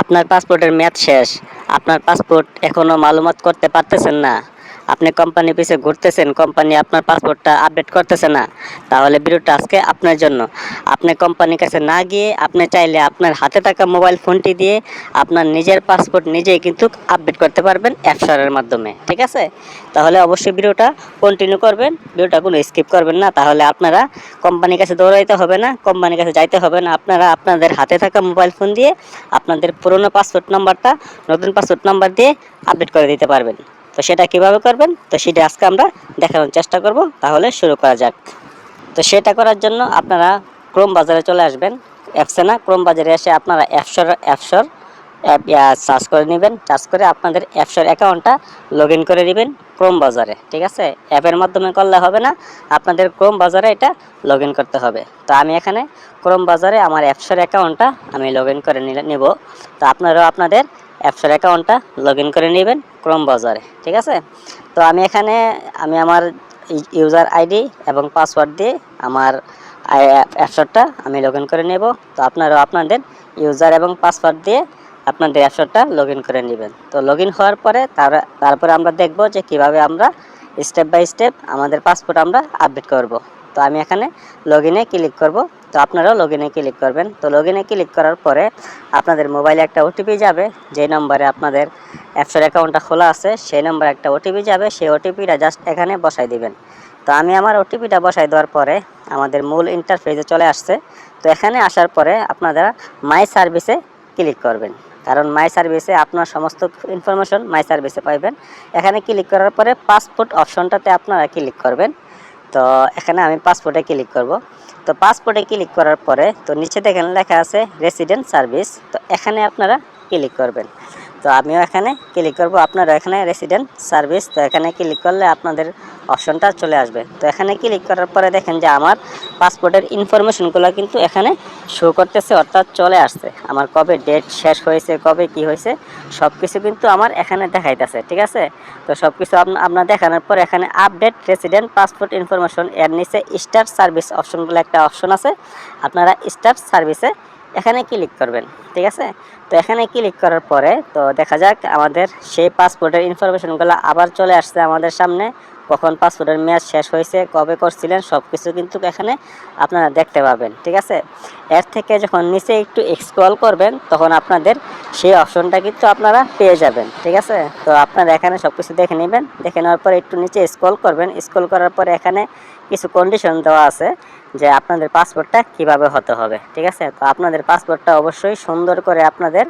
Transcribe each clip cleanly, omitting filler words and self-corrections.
আপনার পাসপোর্টের মেয়াদ শেষ, আপনার পাসপোর্ট এখনো মালুমাত করতে পারতেছেন না, আপনি কোম্পানি পিছে ঘুরতেছেন, কোম্পানি আপনার পাসপোর্টটা আপডেট করতেছে না, তাহলে ভিডিওটা আজকে আপনার জন্য। আপনি কোম্পানির কাছে না গিয়ে আপনি চাইলে আপনার হাতে থাকা মোবাইল ফোনটি দিয়ে আপনার নিজের পাসপোর্ট নিজেই কিন্তু আপডেট করতে পারবেন অ্যাপসরের মাধ্যমে, ঠিক আছে? তাহলে অবশ্যই ভিডিওটা কন্টিনিউ করবেন, ভিডিওটা কোনো স্কিপ করবেন না, তাহলে আপনারা কোম্পানির কাছে দৌড়াইতে হবে না, কোম্পানির কাছে যাইতে হবে না, আপনারা আপনাদের হাতে থাকা মোবাইল ফোন দিয়ে আপনাদের পুরনো পাসপোর্ট নাম্বারটা নতুন পাসপোর্ট নাম্বার দিয়ে আপডেট করে দিতে পারবেন। তো সেটা কিভাবে করবেন, তো সেটা আজকে আমরা দেখানোর চেষ্টা করব। তাহলে শুরু করা যাক। তো সেটা করার জন্য আপনারা ক্রোম বাজারে চলে আসবেন। অ্যাপসে না, ক্রোম বাজারে এসে আপনারা অ্যাপসর অ্যাপ সার্চ করে নেবেন। সার্চ করে আপনাদের অ্যাপসর অ্যাকাউন্টটা লগ ইন করে নেবেন ক্রোম বাজারে, ঠিক আছে? অ্যাপের মাধ্যমে করলে হবে না, আপনাদের ক্রোম বাজারে এটা লগ ইন করতে হবে। তো আমি এখানে ক্রোম বাজারে আমার অ্যাপসর অ্যাকাউন্টটা আমি লগ ইন করে নেব। তো আপনারাও আপনাদের অ্যাপসর অ্যাকাউন্টটা লগ ইন করে নেবেন ক্রোম বাজারে, ঠিক আছে? তো আমি আমার ইউজার আইডি এবং পাসওয়ার্ড দিয়ে আমার অ্যাপসটা আমি লগ ইন করে নেব। তো আপনারাও আপনাদের ইউজার এবং পাসওয়ার্ড দিয়ে আপনাদের অ্যাপসটা লগ ইন করে নেবেন। তো লগ ইন হওয়ার পরে তারপরে আমরা দেখব যে কিভাবে আমরা স্টেপ বাই স্টেপ আমাদের পাসপোর্ট আমরা আপডেট করব। তো আমি এখানে লগ ইনে ক্লিক করব। তো আপনারাও লগ ইনে ক্লিক করবেন। তো লগ ইনে ক্লিক করার পরে আপনাদের মোবাইলে একটা ওটিপি যাবে, যে নম্বরে আপনাদের অ্যাপসের অ্যাকাউন্টটা খোলা আছে সেই নম্বরে একটা ওটিপি যাবে, সেই ওটিপিটা জাস্ট এখানে বসাই দিবেন। তো আমি আমার ওটিপিটা বসাই দেওয়ার পরে আমাদের মূল ইন্টারফেসে চলে আসছে। তো এখানে আসার পরে আপনারা মাই সার্ভিসে ক্লিক করবেন, কারণ মাই সার্ভিসে আপনার সমস্ত ইনফরমেশন মাই সার্ভিসে পাইবেন। এখানে ক্লিক করার পরে পাসপোর্ট অপশনটাতে আপনারা ক্লিক করবেন। তো এখানে আমি পাসপোর্টে ক্লিক করব। তো পাসপোর্টে ক্লিক করার পরে তো নিচে দেখেন লেখা আছে রেসিডেন্ট সার্ভিস, তো এখানে আপনারা ক্লিক করবেন। তো আমিও এখানে ক্লিক করব, আপনারা এখানে রেসিডেন্ট সার্ভিস, তো এখানে ক্লিক করলে আপনাদের অপশনটা চলে আসবে। তো এখানে ক্লিক করার পরে দেখেন যে আমার পাসপোর্টের ইনফরমেশনগুলো কিন্তু এখানে শো করতেছে, অর্থাৎ চলে আসছে। আমার কবে ডেট শেষ হয়েছে, কবে কি হয়েছে সব কিছু কিন্তু আমার এখানে দেখাইতেছে, ঠিক আছে? তো সব কিছু আপনার দেখানোর পর এখানে আপডেট রেসিডেন্ট পাসপোর্ট ইনফরমেশন, এর নিচে স্টার সার্ভিস অপশনগুলো একটা অপশন আছে, আপনারা স্টার সার্ভিসে এখানে ক্লিক করবেন, ঠিক আছে? তো এখানে ক্লিক করার পরে তো দেখা যাক আমাদের সেই পাসপোর্টের ইনফরমেশনগুলো আবার চলে আসছে আমাদের সামনে, কখন পাসপোর্টের মেয়াদ শেষ হয়েছে, কবে করছিলেন সব কিছু কিন্তু এখানে আপনারা দেখতে পাবেন, ঠিক আছে? এর থেকে যখন নিচে একটু স্ক্রল করবেন তখন আপনাদের সেই অপশনটা কিন্তু আপনারা পেয়ে যাবেন, ঠিক আছে? তো আপনারা এখানে সব কিছু দেখে নেবেন, দেখে নেওয়ার পরে একটু নিচে স্ক্রল করবেন। স্ক্রল করার পরে এখানে কিছু কন্ডিশন দেওয়া আছে যে আপনাদের পাসপোর্টটা কিভাবে হতে হবে, ঠিক আছে? তো আপনাদের পাসপোর্টটা অবশ্যই সুন্দর করে আপনাদের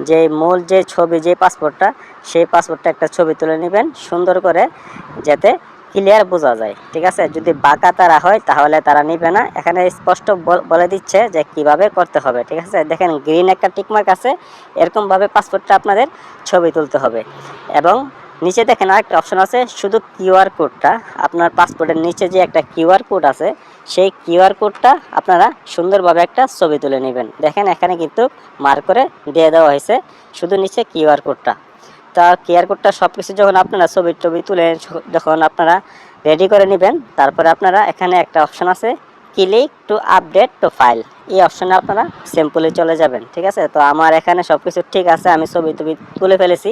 যে মূল যে ছবি, যে পাসপোর্টটা, সেই পাসপোর্টটা একটা ছবি তুলে নেবেন সুন্দর করে, যাতে ক্লিয়ার বোঝা যায়, ঠিক আছে? যদি বাঁকা তারা হয় তাহলে তারা নিবে না। এখানে স্পষ্ট বলে দিচ্ছে যে কিভাবে করতে হবে, ঠিক আছে? দেখেন গ্রিন একটা টিকমার্ক আছে, এরকমভাবে পাসপোর্টটা আপনাদের ছবি তুলতে হবে। এবং নিচে দেখেন আরেকটা অপশন আছে, শুধু কিউআর কোডটা, আপনার পাসপোর্টের নিচে যে একটা কিউআর কোড আছে সেই কিউআর কোডটা আপনারা সুন্দরভাবে একটা ছবি তুলে নেবেন। দেখেন এখানে কিন্তু মার্ক করে দিয়ে দেওয়া হয়েছে শুধু নিচে কিউআর কোডটা। তা কিউআর কোডটা সব কিছু যখন আপনারা ছবি তুলে যখন আপনারা রেডি করে নেবেন, তারপরে আপনারা এখানে একটা অপশন আছে click to update two file, এই অপশনে আপনারা সিম্পলি চলে যাবেন, ঠিক আছে? তো আমার এখানে সব কিছু ঠিক আছে, আমি ছবি তুলে ফেলেছি।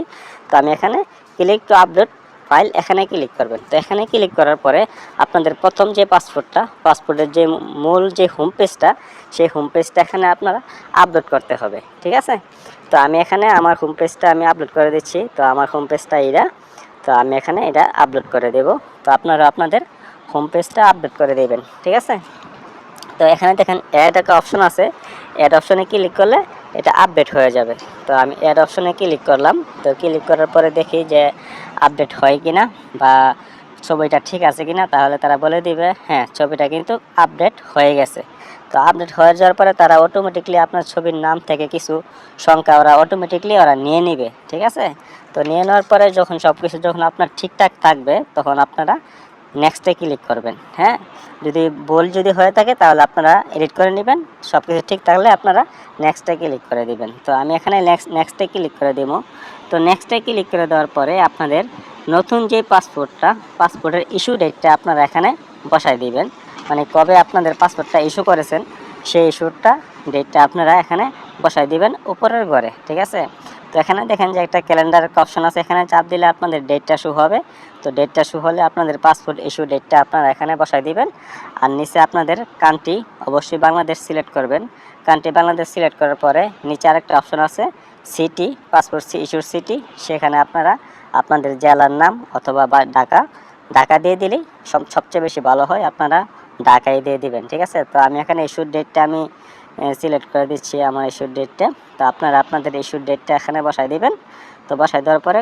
তো আমি এখানে ক্লিক টু আপডেট ফাইল এখানে ক্লিক করবেন। তো এখানে ক্লিক করার পরে আপনাদের প্রথম যে পাসপোর্টের যে মূল যে হোম পেজটা, সেই হোম পেজটা এখানে আপনারা আপলোড করতে হবে, ঠিক আছে? তো আমি এখানে আমার হোম পেজটা আমি আপলোড করে দিচ্ছি। তো আমার হোম পেজটা এইটা, তো আমি এখানে এটা আপলোড করে দেব। তো আপনারা আপনাদের হোম পেজটা আপলোড করে দেবেন, ঠিক আছে? তো এখানে দেখেন অ্যাড একটা অপশন আছে, অ্যাড অপশনে ক্লিক করলে এটা আপডেট হয়ে যাবে। তো আমি অ্যাড অপশনে ক্লিক করলাম। তো ক্লিক করার পরে দেখি যে আপডেট হয় কিনা বা ছবিটা ঠিক আছে কিনা, তাহলে তারা বলে দিবে হ্যাঁ ছবিটা কিন্তু আপডেট হয়ে গেছে। তো আপডেট হয়ে যাওয়ার পরে তারা অটোমেটিকলি আপনার ছবির নাম থেকে কিছু সংখ্যা ওরা অটোমেটিকলি নিয়ে নিবে, ঠিক আছে? তো নিয়ে নেওয়ার পরে যখন সব কিছু যখন আপনার ঠিকঠাক থাকবে তখন আপনারা নেক্সটে ক্লিক করবেন। হ্যাঁ, যদি হয়ে থাকে তাহলে আপনারা এডিট করে নেবেন, সব কিছু ঠিক থাকলে আপনারা নেক্সটে ক্লিক করে দিবেন। তো আমি এখানে নেক্সটে ক্লিক করে দেবো। তো নেক্সটে ক্লিক করে দেওয়ার পরে আপনাদের নতুন যে পাসপোর্টের ইস্যু ডেটটা আপনারা এখানে বসাই দিবেন, মানে কবে আপনাদের পাসপোর্টটা ইস্যু করেছেন সেই ইস্যুটা ডেটটা আপনারা এখানে বসাই দিবেন উপরের ঘরে, ঠিক আছে। তো এখানে দেখেন যে একটা ক্যালেন্ডারের অপশন আছে, এখানে চাপ দিলে আপনাদের ডেটটা শো হবে। তো ডেটটা শো হলে আপনাদের পাসপোর্ট ইস্যু ডেটটা আপনারা এখানে বসাই দিবেন। আর নিচে আপনাদের কান্ট্রি অবশ্যই বাংলাদেশ সিলেক্ট করবেন। কান্ট্রি বাংলাদেশ সিলেক্ট করার পরে নিচে আরেকটা অপশন আছে সিটি, পাসপোর্ট ইস্যুর সিটি, সেখানে আপনারা আপনাদের জেলার নাম অথবা ঢাকা দিয়ে দিলেই সবচেয়ে বেশি ভালো হয়, আপনারা ঢাকায় দিয়ে দিবেন, ঠিক আছে। তো আমি এখানে ইস্যুর ডেটটা আমি সিলেক্ট করে দিচ্ছি আমার ইস্যুর ডেটটা। তো আপনারা আপনাদের ইস্যুর ডেটটা এখানে বসাই দিবেন। তো বসাই দেওয়ার পরে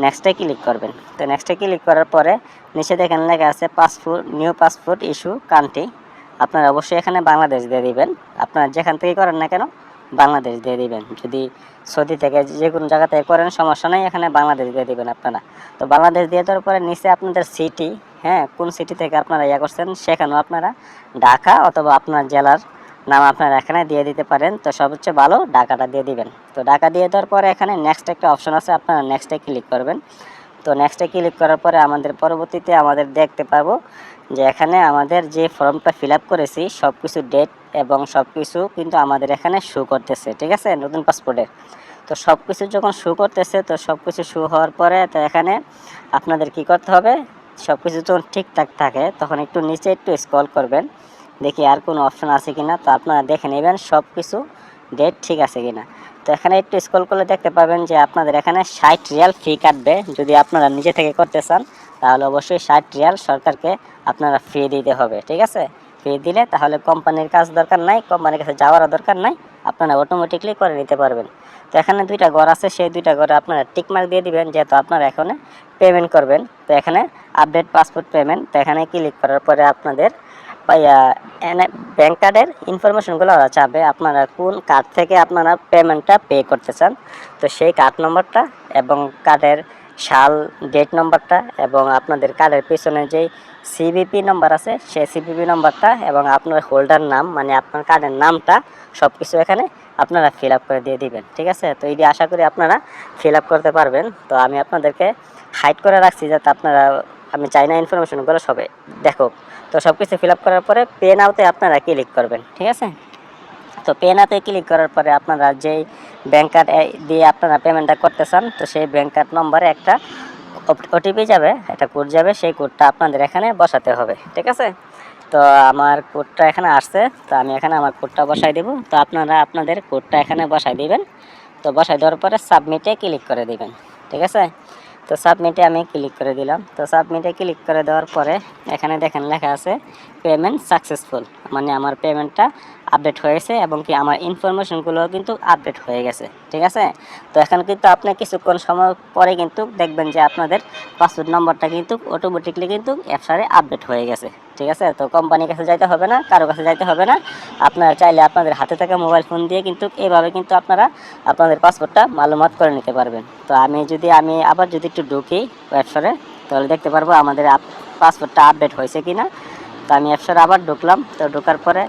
নেক্সটে ক্লিক করবেন। তো নেক্সটে ক্লিক করার পরে নিচে দেখেন লেখা আছে passport, new passport issue country, আপনারা অবশ্যই এখানে বাংলাদেশ দিয়ে দিবেন। আপনারা যেখান থেকে করেন না কেন বাংলাদেশ দিয়ে দিবেন। যদি সৌদি থেকে যে কোনো জায়গা থেকে করেন সমস্যা নেই, এখানে বাংলাদেশ দিয়ে দিবেন আপনারা। তো বাংলাদেশ দিয়ে দেওয়ার পরে নিচে আপনাদের সিটি, হ্যাঁ কোন সিটি থেকে আপনারা করছেন সেখানেও আপনারা ঢাকা অথবা আপনার জেলার নাম আপনারা এখানে দিয়ে দিতে পারেন। তো সবচেয়ে ভালো ঢাকাটা দিয়ে দিবেন। তো ঢাকা দিয়ে দেওয়ার পরে এখানে নেক্সট একটা অপশন আছে, আপনারা নেক্সটে ক্লিক করবেন। তো নেক্সটে ক্লিক করার পরে আমাদের পরবর্তীতে আমাদের দেখতে পাবো যে এখানে আমাদের যে ফর্মটা ফিল আপ করেছি সব কিছু ডেট এবং সব কিছু কিন্তু আমাদের এখানে শো করতেছে, ঠিক আছে, নতুন পাসপোর্টের। তো সব কিছু যখন শো করতেছে, তো সব কিছু শো হওয়ার পরে তো এখানে আপনাদের কি করতে হবে, সব কিছু যখন ঠিকঠাক থাকে তখন একটু নিচে একটু স্ক্রল করবেন, দেখি আর কোনো অপশন আছে কিনা। তো আপনারা দেখে নেবেন সব কিছু ডেট ঠিক আছে কিনা। তো এখানে একটু স্ক্রল করলে দেখতে পাবেন যে আপনাদের এখানে 60 রিয়াল ফি কাটবে। যদি আপনারা নিজে থেকে করতে চান তাহলে অবশ্যই 60 রিয়াল সরকারকে আপনারা ফি দিতে হবে, ঠিক আছে। ফি দিলে তাহলে কোম্পানির কাজ দরকার নাই, কোম্পানির কাছে যাওয়ারও দরকার নাই, আপনারা অটোমেটিকলি করে নিতে পারবেন। তো এখানে দুইটা ঘর আছে, সেই দুইটা ঘরে আপনারা টিকমার্ক দিয়ে দিবেন যেহেতু আপনারা এখানে পেমেন্ট করবেন। তো এখানে আপডেট পাসপোর্ট পেমেন্ট, তো এখানে ক্লিক করার পরে আপনাদের ব্যাঙ্ক কার্ডের ইনফরমেশনগুলো ওরা চাবে, আপনারা কোন কার্ড থেকে আপনারা পেমেন্টটা পে করতে চান। তো সেই কার্ড নম্বরটা এবং কার্ডের সাল ডেট নম্বরটা এবং আপনাদের কার্ডের পিছনে যেই সিবিপি নম্বর আছে সেই সিবিপি নম্বরটা এবং আপনার হোল্ডার নাম মানে আপনার কার্ডের নামটা সব কিছু এখানে আপনারা ফিল আপ করে দিয়ে দিবেন, ঠিক আছে। তো এই আশা করি আপনারা ফিল আপ করতে পারবেন। তো আমি আপনাদেরকে হাইড করে রাখছি যাতে আপনারা, আমি চাই না ইনফরমেশনগুলো সবে দেখো। তো সব কিছু ফিল আপ করার পরে পে নাওতে আপনারা ক্লিক করবেন, ঠিক আছে। তো পে নাওতে ক্লিক করার পরে আপনারা যেই ব্যাঙ্ক কার্ড দিয়ে আপনারা পেমেন্টটা করতে চান, তো সেই ব্যাঙ্ক কার্ড নম্বরে একটা ওটিপি যাবে, একটা কোড যাবে, সেই কোডটা আপনাদের এখানে বসাতে হবে, ঠিক আছে। তো আমার কোডটা এখানে আসছে, তো আমি এখানে আমার কোডটা বসাই দেব। তো আপনারা আপনাদের কোডটা এখানে বসাই দিবেন। তো বসাই দেওয়ার পরে সাবমিটে ক্লিক করে দিবেন, ঠিক আছে। তো সাবমিটে আমি ক্লিক করে দিলাম। তো সাবমিটে ক্লিক করে দেওয়ার পরে এখানে দেখেন লেখা আছে পেমেন্ট সাকসেসফুল, মানে আমার পেমেন্টটা আপডেট হয়েছে এবং কি আমার ইনফরমেশনগুলোও কিন্তু আপডেট হয়ে গেছে, ঠিক আছে। তো এখন কিন্তু আপনি কিছুক্ষণ সময় পরে কিন্তু দেখবেন যে আপনাদের পাসওয়ার্ড নম্বরটা কিন্তু অটোমেটিকলি কিন্তু অ্যাপসারে আপডেট হয়ে গেছে, ঠিক আছে। তো কোম্পানির কাছে যাইতে হবে না, কারো কাছে যাইতে হবে না, আপনারা চাইলে আপনাদের হাতে থাকা মোবাইল ফোন দিয়ে কিন্তু এইভাবে কিন্তু আপনারা আপনাদের পাসওয়ার্ডটা মালুমাত করে নিতে পারবেন। তো আমি আবার যদি একটু ঢুকি অ্যাপসারে তাহলে দেখতে পারবো আমাদের পাসওয়ার্ডটা আপডেট হয়েছে কিনা। তো আমি অ্যাপসারে আবার ঢুকলাম। তো ঢোকার পরে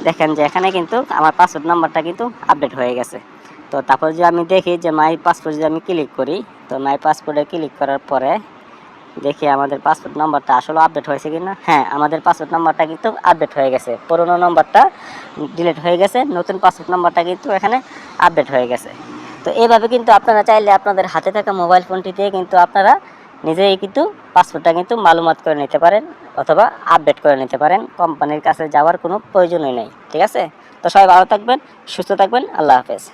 দেখেন যে এখানে কিন্তু আমার পাসওয়ার্ড নাম্বারটা কিন্তু আপডেট হয়ে গেছে। তো তারপর যে আমি দেখি যে মাই পাসপোর্ট যদি আমি ক্লিক করি, তো মাই পাসপোর্টে ক্লিক করার পরে দেখি আমাদের পাসপোর্ট নাম্বারটা আসলে আপডেট হয়েছে কিনা। হ্যাঁ, আমাদের পাসপোর্ট নাম্বারটা কিন্তু আপডেট হয়ে গেছে, পুরোনো নাম্বারটা ডিলিট হয়ে গেছে, নতুন পাসপোর্ট নাম্বারটা কিন্তু এখানে আপডেট হয়ে গেছে। তো এইভাবে কিন্তু আপনারা চাইলে আপনাদের হাতে থাকা মোবাইল ফোনটি দিয়ে কিন্তু আপনারা নিজেই কিন্তু পাসপোর্টটা কিন্তু মালুমাত করে নিতে পারেন অথবা আপডেট করে নিতে পারেন, কোম্পানির কাছে যাওয়ার কোনো প্রয়োজনই নেই, ঠিক আছে। তো সবাই ভালো থাকবেন, সুস্থ থাকবেন, আল্লাহ হাফেজ।